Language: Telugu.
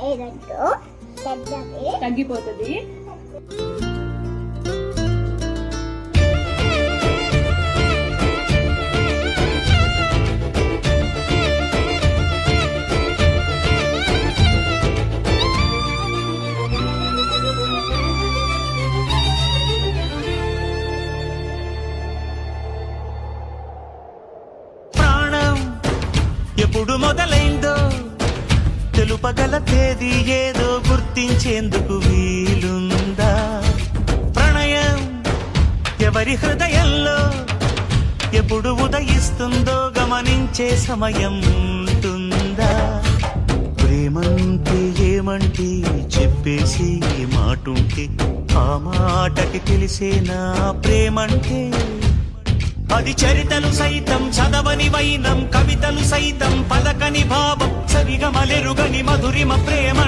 లేదంటూ తగ్గిపోతుంది. ఎప్పుడు మొదలైందో తెలుపగల తేదీ ఏదో గుర్తించేందుకు వీలుందా? ప్రణయం ఎవరి హృదయంలో ఎప్పుడు ఉదయిస్తుందో గమనించే సమయం ఉంటుందా? ప్రేమంటే ఏమంటే చెప్పేసి మాటుంటే ఆ మాటకి తెలిసేనా ప్రేమంటే? అది చరితలు సైతం చదవని వైనం, కవితలు సైతం పలకని భావం, సరిగమలెరుగని మధురిమ ప్రేమ